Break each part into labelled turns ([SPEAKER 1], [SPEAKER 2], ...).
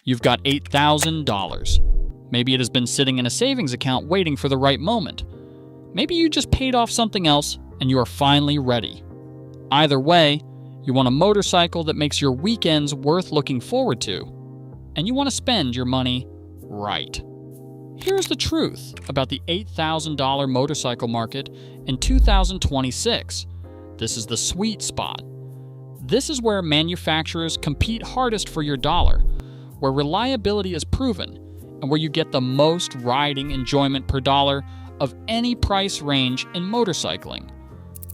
[SPEAKER 1] You've got $8,000. Maybe it has been sitting in a savings account waiting for the right moment. Maybe you just paid off something else and you are finally ready. Either way, you want a motorcycle that makes your weekends worth looking forward to, and you want to spend your money right. Here's the truth about the $8,000 motorcycle market in 2026. This is the sweet spot. This is where manufacturers compete hardest for your dollar, where reliability is proven, and where you get the most riding enjoyment per dollar of any price range in motorcycling.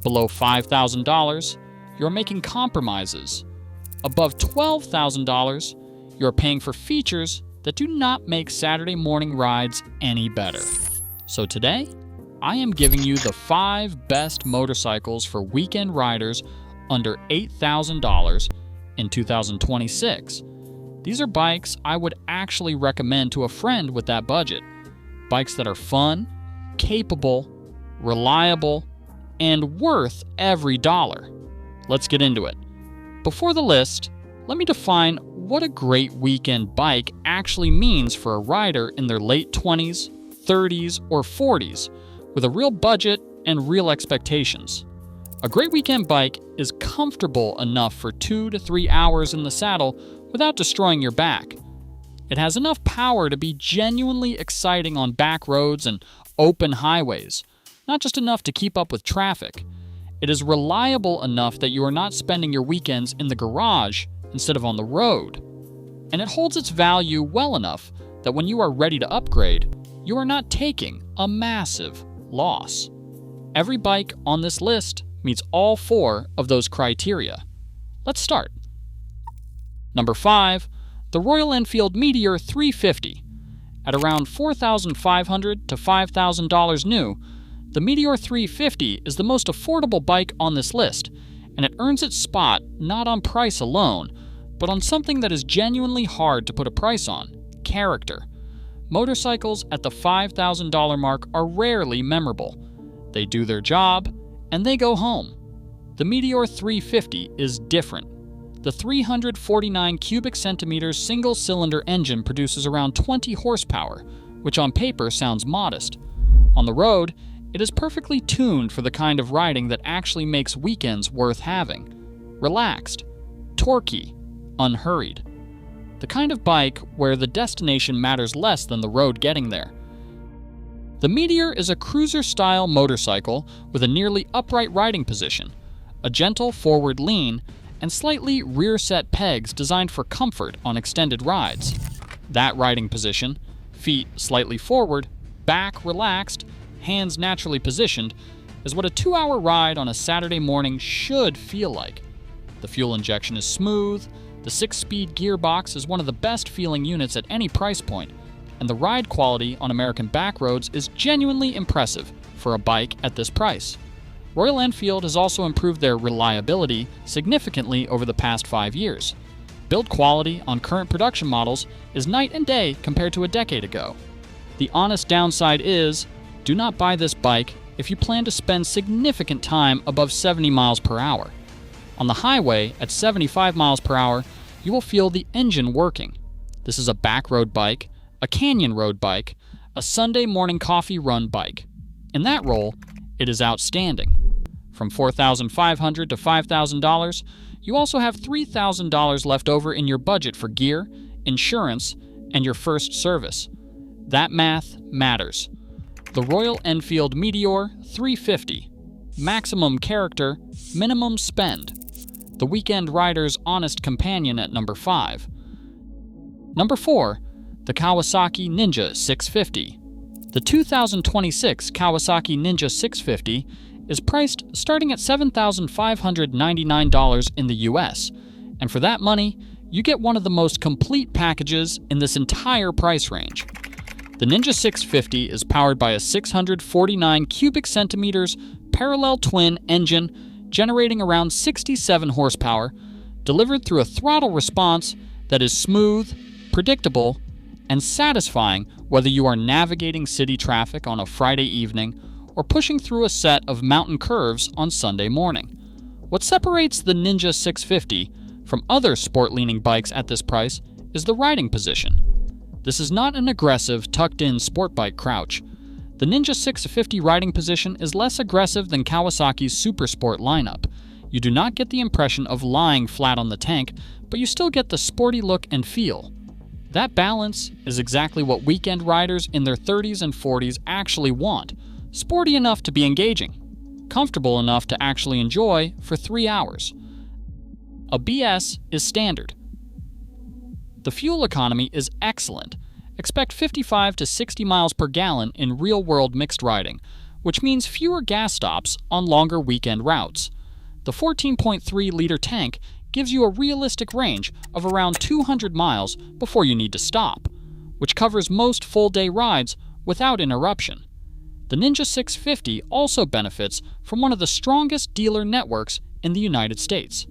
[SPEAKER 1] Below $5,000, you're making compromises. Above $12,000, you're paying for features that do not make Saturday morning rides any better. So today, I am giving you the 5 best motorcycles for weekend riders under $8,000 in 2026. These are bikes I would actually recommend to a friend with that budget. Bikes that are fun, capable, reliable, and worth every dollar. Let's get into it. Before the list, let me define what a great weekend bike actually means for a rider in their late 20s, 30s, or 40s with a real budget and real expectations. A great weekend bike is comfortable enough for 2 to 3 hours in the saddle without destroying your back. It has enough power to be genuinely exciting on back roads and open highways, not just enough to keep up with traffic. It is reliable enough that you are not spending your weekends in the garage instead of on the road. And it holds its value well enough that when you are ready to upgrade, you are not taking a massive loss. Every bike on this list meets all 4 of those criteria. Let's start. Number 5, the Royal Enfield Meteor 350. At around $4,500 to $5,000 new, the Meteor 350 is the most affordable bike on this list, and it earns its spot not on price alone, but on something that is genuinely hard to put a price on: character. Motorcycles at the $5,000 mark are rarely memorable. They do their job, and they go home. The Meteor 350 is different. The 349 cubic centimeters single-cylinder engine produces around 20 horsepower, which on paper sounds modest. On the road, it is perfectly tuned for the kind of riding that actually makes weekends worth having. Relaxed, torquey, unhurried. The kind of bike where the destination matters less than the road getting there. The Meteor is a cruiser-style motorcycle with a nearly upright riding position, a gentle forward lean, and slightly rear-set pegs designed for comfort on extended rides. That riding position, feet slightly forward, back relaxed, hands naturally positioned, is what a 2-hour ride on a Saturday morning should feel like. The fuel injection is smooth, the 6-speed gearbox is one of the best feeling units at any price point, and the ride quality on American back roads is genuinely impressive for a bike at this price. Royal Enfield has also improved their reliability significantly over the past 5 years. Build quality on current production models is night and day compared to a decade ago. The honest downside is, do not buy this bike if you plan to spend significant time above 70 miles per hour. On the highway at 75 miles per hour, you will feel the engine working. This is a back road bike, a canyon road bike, a Sunday morning coffee run bike. In that role, it is outstanding. From $4,500 to $5,000, you also have $3,000 left over in your budget for gear, insurance, and your first service. That math matters. The Royal Enfield Meteor 350. Maximum character, minimum spend. The weekend rider's honest companion at number 5. Number 4, the Kawasaki Ninja 650. The 2026 Kawasaki Ninja 650 is priced starting at $7,599 in the US, and for that money, you get one of the most complete packages in this entire price range. The Ninja 650 is powered by a 649 cubic centimeters parallel twin engine generating around 67 horsepower, delivered through a throttle response that is smooth, predictable, and satisfying whether you are navigating city traffic on a Friday evening or pushing through a set of mountain curves on Sunday morning. What separates the Ninja 650 from other sport-leaning bikes at this price is the riding position. This is not an aggressive, tucked-in sport bike crouch. The Ninja 650 riding position is less aggressive than Kawasaki's Super Sport lineup. You do not get the impression of lying flat on the tank, but you still get the sporty look and feel. That balance is exactly what weekend riders in their 30s and 40s actually want. Sporty enough to be engaging, comfortable enough to actually enjoy for 3 hours. A BS is standard. The fuel economy is excellent. Expect 55 to 60 miles per gallon in real-world mixed riding, which means fewer gas stops on longer weekend routes. The 14.3-liter tank gives you a realistic range of around 200 miles before you need to stop, which covers most full-day rides without interruption. The Ninja 650 also benefits from one of the strongest dealer networks in the United States.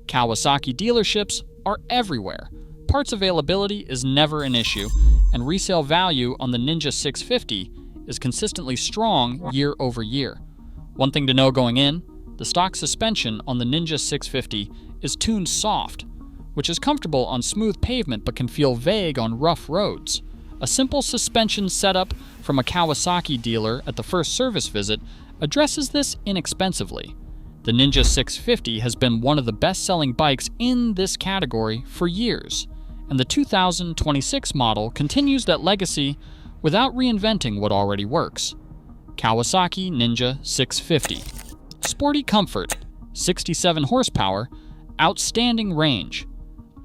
[SPEAKER 1] Kawasaki dealerships are everywhere. Parts availability is never an issue, and resale value on the Ninja 650 is consistently strong year over year. One thing to know going in, the stock suspension on the Ninja 650 is tuned soft, which is comfortable on smooth pavement but can feel vague on rough roads. A simple suspension setup from a Kawasaki dealer at the first service visit addresses this inexpensively. The Ninja 650 has been one of the best-selling bikes in this category for years, and the 2026 model continues that legacy without reinventing what already works. Kawasaki Ninja 650. Sporty comfort, 67 horsepower, outstanding range.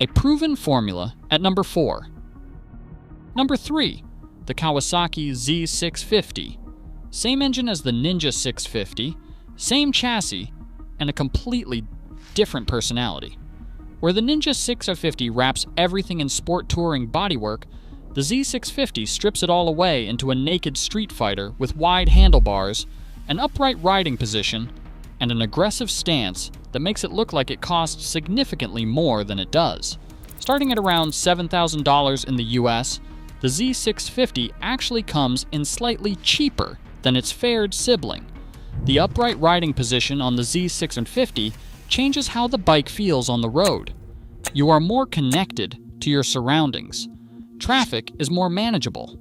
[SPEAKER 1] A proven formula at number 4. Number 3, the Kawasaki Z650. Same engine as the Ninja 650, same chassis, and a completely different personality. Where the Ninja 650 wraps everything in sport touring bodywork, the Z650 strips it all away into a naked street fighter with wide handlebars, an upright riding position, and an aggressive stance that makes it look like it costs significantly more than it does. Starting at around $7,000 in the US, the Z650 actually comes in slightly cheaper than its fared sibling. The upright riding position on the Z650 changes how the bike feels on the road. You are more connected to your surroundings. Traffic is more manageable.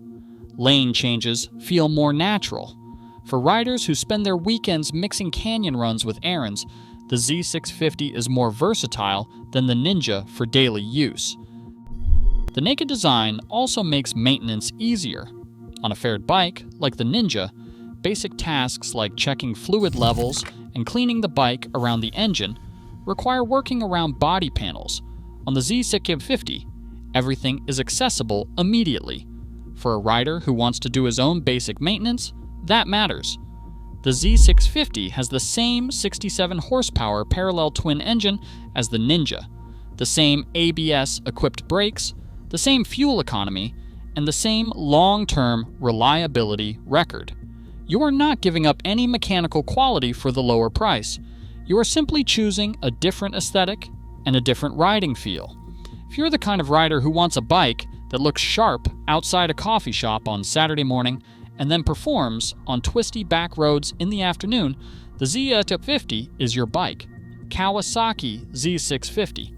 [SPEAKER 1] Lane changes feel more natural. For riders who spend their weekends mixing canyon runs with errands, the Z650 is more versatile than the Ninja for daily use. The naked design also makes maintenance easier. On a fared bike, like the Ninja, basic tasks like checking fluid levels and cleaning the bike around the engine require working around body panels. On the Z650, everything is accessible immediately. For a rider who wants to do his own basic maintenance, that matters. The Z650 has the same 67 horsepower parallel twin engine as the Ninja, the same ABS-equipped brakes, the same fuel economy, and the same long-term reliability record. You are not giving up any mechanical quality for the lower price. You are simply choosing a different aesthetic and a different riding feel. If you're the kind of rider who wants a bike that looks sharp outside a coffee shop on Saturday morning and then performs on twisty back roads in the afternoon, the Z650 is your bike. Kawasaki Z650.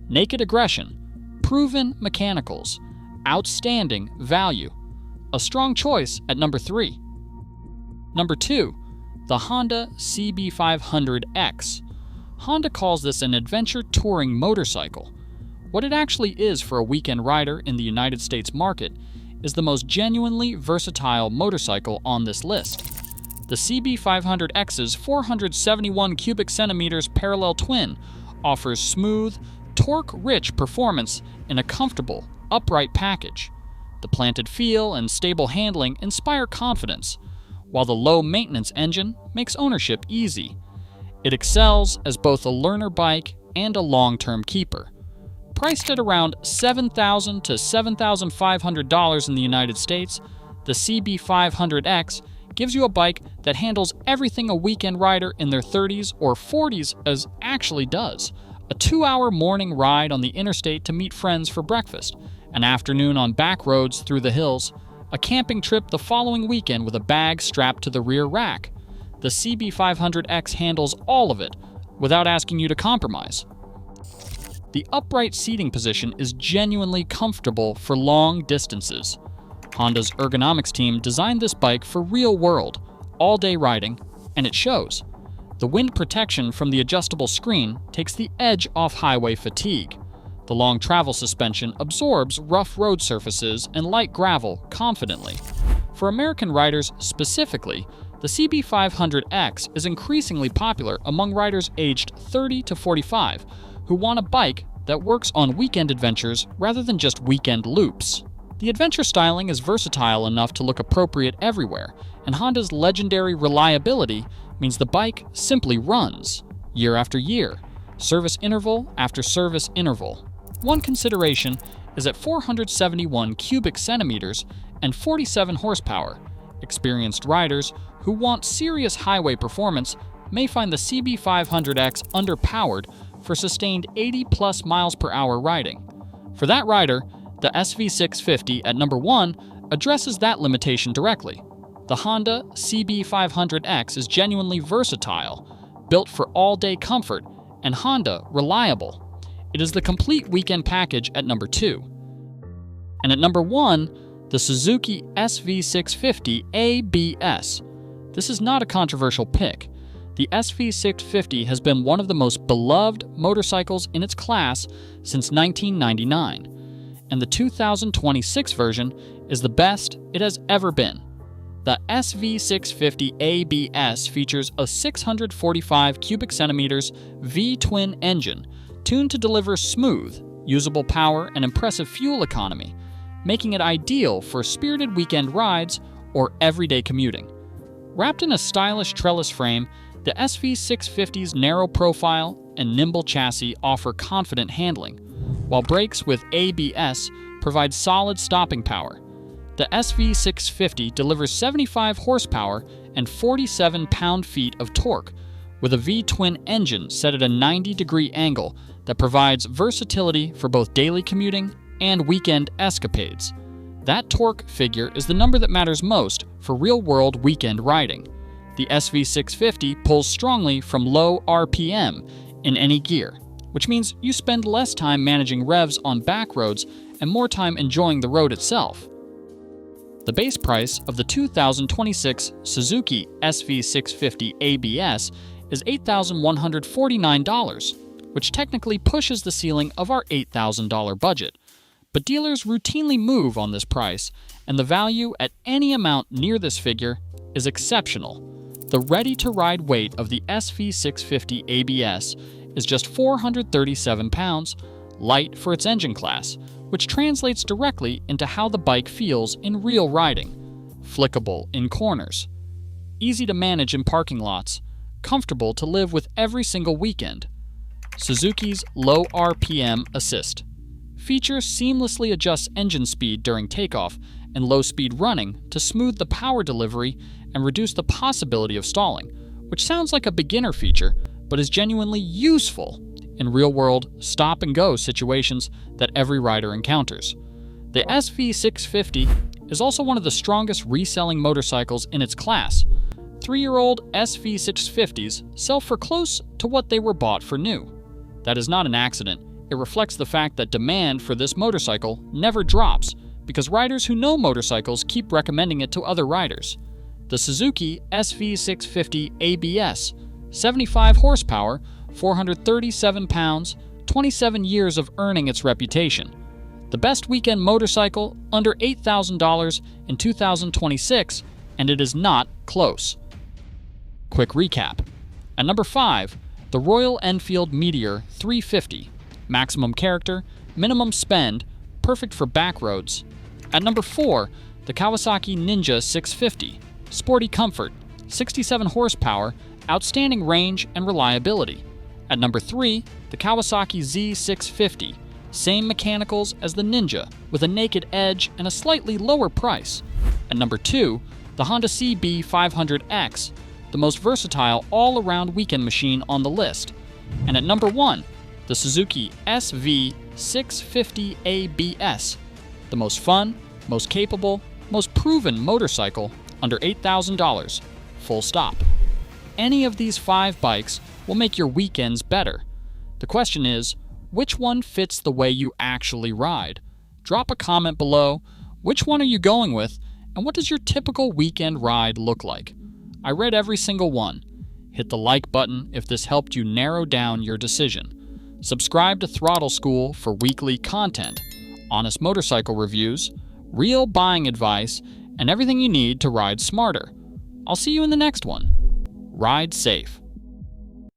[SPEAKER 1] Naked aggression, proven mechanicals, outstanding value. A strong choice at number 3. Number 2, the Honda CB500X. Honda calls this an adventure touring motorcycle. What it actually is for a weekend rider in the United States market is the most genuinely versatile motorcycle on this list. The CB500X's 471 cubic centimeters parallel twin offers smooth, torque-rich performance in a comfortable, upright package. The planted feel and stable handling inspire confidence, while the low-maintenance engine makes ownership easy. It excels as both a learner bike and a long-term keeper. Priced at around $7,000 to $7,500 in the United States, the CB500X gives you a bike that handles everything a weekend rider in their 30s or 40s actually does. A 2-hour morning ride on the interstate to meet friends for breakfast, an afternoon on back roads through the hills, a camping trip the following weekend with a bag strapped to the rear rack. The CB500X handles all of it without asking you to compromise. The upright seating position is genuinely comfortable for long distances. Honda's ergonomics team designed this bike for real-world, all-day riding, and it shows. The wind protection from the adjustable screen takes the edge off highway fatigue. The long travel suspension absorbs rough road surfaces and light gravel confidently. For American riders specifically, the CB500X is increasingly popular among riders aged 30 to 45 who want a bike that works on weekend adventures rather than just weekend loops. The adventure styling is versatile enough to look appropriate everywhere, and Honda's legendary reliability means the bike simply runs, year after year, service interval after service interval. One consideration is at 471 cubic centimeters and 47 horsepower. Experienced riders who want serious highway performance may find the CB500X underpowered for sustained 80+ miles per hour riding. For that rider, the SV650 at number 1 addresses that limitation directly. The Honda CB500X is genuinely versatile, built for all-day comfort, and Honda reliable. It is the complete weekend package at number 2. And at number 1, the Suzuki SV650 ABS. This is not a controversial pick. The SV650 has been one of the most beloved motorcycles in its class since 1999, and the 2026 version is the best it has ever been. The SV650 ABS features a 645 cubic centimeters V-twin engine tuned to deliver smooth, usable power and impressive fuel economy, making it ideal for spirited weekend rides or everyday commuting. Wrapped in a stylish trellis frame, the SV650's narrow profile and nimble chassis offer confident handling, while brakes with ABS provide solid stopping power. The SV650 delivers 75 horsepower and 47 pound-feet of torque, with a V-twin engine set at a 90-degree angle that provides versatility for both daily commuting and weekend escapades. That torque figure is the number that matters most for real-world weekend riding. The SV650 pulls strongly from low RPM in any gear, which means you spend less time managing revs on back roads and more time enjoying the road itself. The base price of the 2026 Suzuki SV650 ABS is $8,149, which technically pushes the ceiling of our $8,000 budget. But dealers routinely move on this price, and the value at any amount near this figure is exceptional. The ready-to-ride weight of the SV650 ABS is just 437 pounds, light for its engine class, which translates directly into how the bike feels in real riding. Flickable in corners, easy to manage in parking lots, comfortable to live with every single weekend. Suzuki's low RPM assist features seamlessly adjusts engine speed during takeoff and low-speed running to smooth the power delivery and reduce the possibility of stalling, which sounds like a beginner feature, but is genuinely useful in real-world stop-and-go situations that every rider encounters. The SV650 is also one of the strongest reselling motorcycles in its class. 3-year-old SV650s sell for close to what they were bought for new. That is not an accident. It reflects the fact that demand for this motorcycle never drops because riders who know motorcycles keep recommending it to other riders. The Suzuki SV650 ABS, 75 horsepower, 437 pounds, 27 years of earning its reputation. The best weekend motorcycle under $8,000 in 2026, and it is not close. Quick recap. At number 5, the Royal Enfield Meteor 350. Maximum character, minimum spend, perfect for back roads. At number 4, the Kawasaki Ninja 650. Sporty comfort, 67 horsepower, outstanding range and reliability. At number 3, the Kawasaki Z650. Same mechanicals as the Ninja, with a naked edge and a slightly lower price. At number 2, the Honda CB500X, the most versatile all-around weekend machine on the list. And at number 1, the Suzuki SV650 ABS, the most fun, most capable, most proven motorcycle under $8,000. Full stop. Any of these 5 bikes will make your weekends better. The question is, which one fits the way you actually ride? Drop a comment below. Which one are you going with, and what does your typical weekend ride look like? I read every single one. Hit the like button if this helped you narrow down your decision. Subscribe to Throttle School for weekly content, honest motorcycle reviews, real buying advice, and everything you need to ride smarter. I'll see you in the next one. Ride safe.